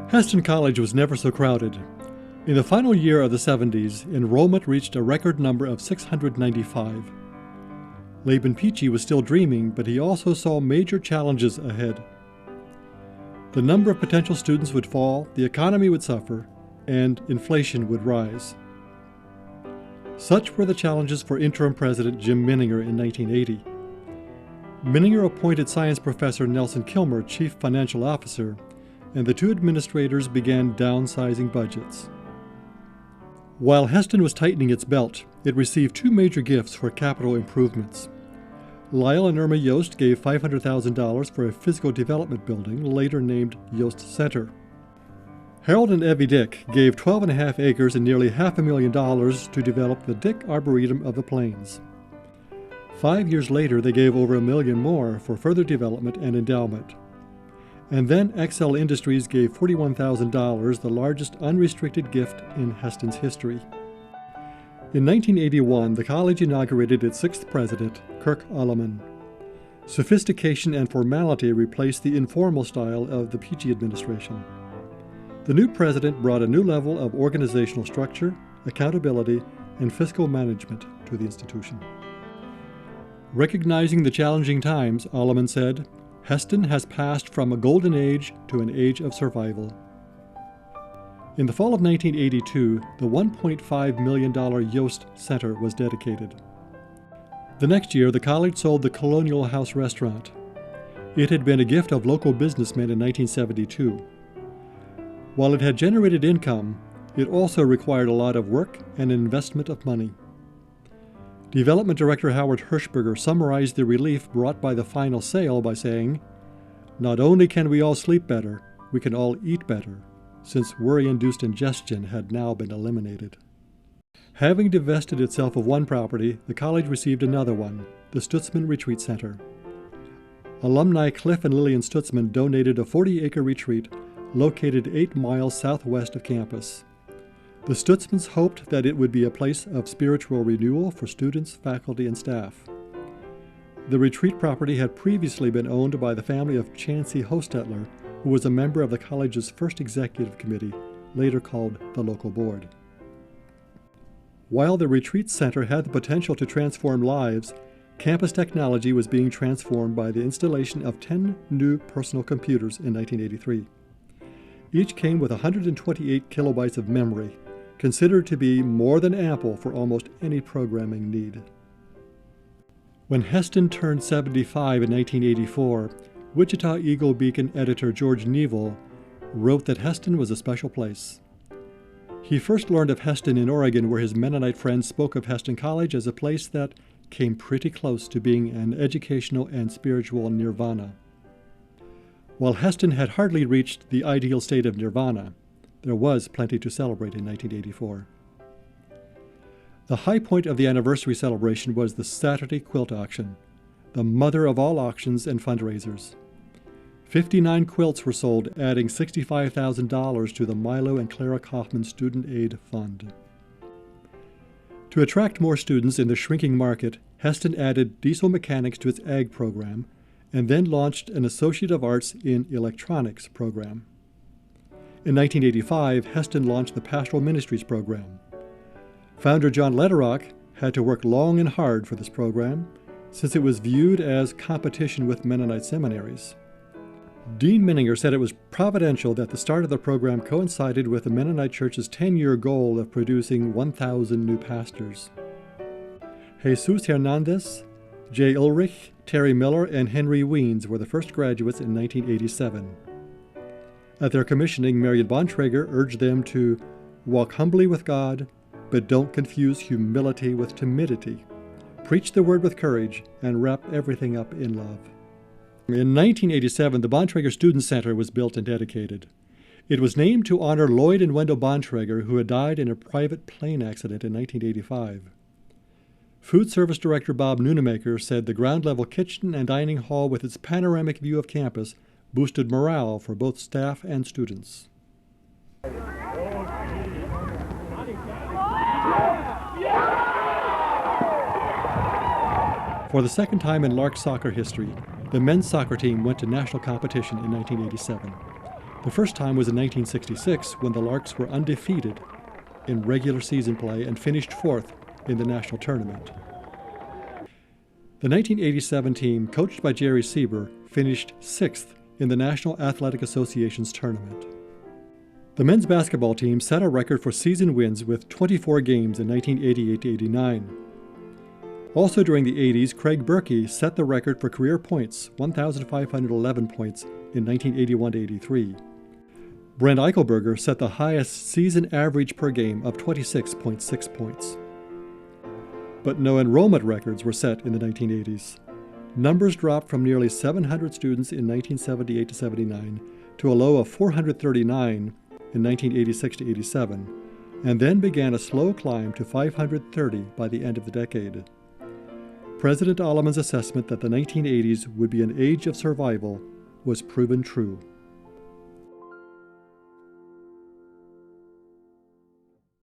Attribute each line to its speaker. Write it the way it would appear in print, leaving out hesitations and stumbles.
Speaker 1: Hesston College was never so crowded. In the final year of the 70s, enrollment reached a record number of 695. Laban Peachy was still dreaming, but he also saw major challenges ahead. The number of potential students would fall, the economy would suffer, and inflation would rise. Such were the challenges for interim president Jim Minninger in 1980. Minninger appointed science professor Nelson Kilmer chief financial officer, and the two administrators began downsizing budgets. While Hesston was tightening its belt, it received two major gifts for capital improvements. Lyle and Irma Yost gave $500,000 for a physical development building, later named Yost Center. Harold and Evie Dick gave 12.5 acres and nearly $500,000 to develop the Dick Arboretum of the Plains. 5 years later, they gave over $1 million more for further development and endowment. And then XL Industries gave $41,000, the largest unrestricted gift in Hesston's history. In 1981, the college inaugurated its sixth president, Kirk Alleman. Sophistication and formality replaced the informal style of the Peachy administration. The new president brought a new level of organizational structure, accountability, and fiscal management to the institution. Recognizing the challenging times, Alleman said, Hesston has passed from a golden age to an age of survival. In the fall of 1982, the $1.5 million Yost Center was dedicated. The next year, the college sold the Colonial House restaurant. It had been a gift of local businessmen in 1972. While it had generated income, it also required a lot of work and investment of money. Development Director Howard Hirschberger summarized the relief brought by the final sale by saying, "Not only can we all sleep better, we can all eat better, since worry-induced ingestion had now been eliminated." Having divested itself of one property, the college received another one, the Stutzman Retreat Center. Alumni Cliff and Lillian Stutzman donated a 40-acre retreat located 8 miles southwest of campus. The Stutzmans hoped that it would be a place of spiritual renewal for students, faculty, and staff. The retreat property had previously been owned by the family of Chancey Hostetler, who was a member of the college's first executive committee, later called the local board. While the retreat center had the potential to transform lives, campus technology was being transformed by the installation of 10 new personal computers in 1983. Each came with 128 kilobytes of memory, considered to be more than ample for almost any programming need. When Hesston turned 75 in 1984, Wichita Eagle Beacon editor George Neville wrote that Hesston was a special place. He first learned of Hesston in Oregon, where his Mennonite friends spoke of Hesston College as a place that came pretty close to being an educational and spiritual nirvana. While Hesston had hardly reached the ideal state of nirvana, there was plenty to celebrate in 1984. The high point of the anniversary celebration was the Saturday quilt auction, the mother of all auctions and fundraisers. 59 quilts were sold, adding $65,000 to the Milo and Clara Kaufman Student Aid Fund. To attract more students in the shrinking market, Hesston added diesel mechanics to its ag program, and then launched an Associate of Arts in Electronics program. In 1985, Hesston launched the Pastoral Ministries program. Founder John Lederach had to work long and hard for this program, since it was viewed as competition with Mennonite seminaries. Dean Minninger said it was providential that the start of the program coincided with the Mennonite Church's 10-year goal of producing 1,000 new pastors. Jesus Hernandez, Jay Ulrich, Terry Miller, and Henry Weens were the first graduates in 1987. At their commissioning, Marion Bontrager urged them to walk humbly with God, but don't confuse humility with timidity. Preach the word with courage, and wrap everything up in love. In 1987, the Bontrager Student Center was built and dedicated. It was named to honor Lloyd and Wendell Bontrager, who had died in a private plane accident in 1985. Food Service Director Bob Nunemaker said the ground-level kitchen and dining hall with its panoramic view of campus boosted morale for both staff and students. For the second time in Lark soccer history, the men's soccer team went to national competition in 1987. The first time was in 1966 when the Larks were undefeated in regular season play and finished fourth in the national tournament. The 1987 team, coached by Jerry Sieber, finished sixth in the National Athletic Association's tournament. The men's basketball team set a record for season wins with 24 games in 1988-89. Also during the 80s, Craig Berkey set the record for career points, 1,511 points in 1981-83. Brent Eichelberger set the highest season average per game of 26.6 points. But no enrollment records were set in the 1980s. Numbers dropped from nearly 700 students in 1978-79 to a low of 439 in 1986-87, and then began a slow climb to 530 by the end of the decade. President Alleman's assessment that the 1980s would be an age of survival was proven true.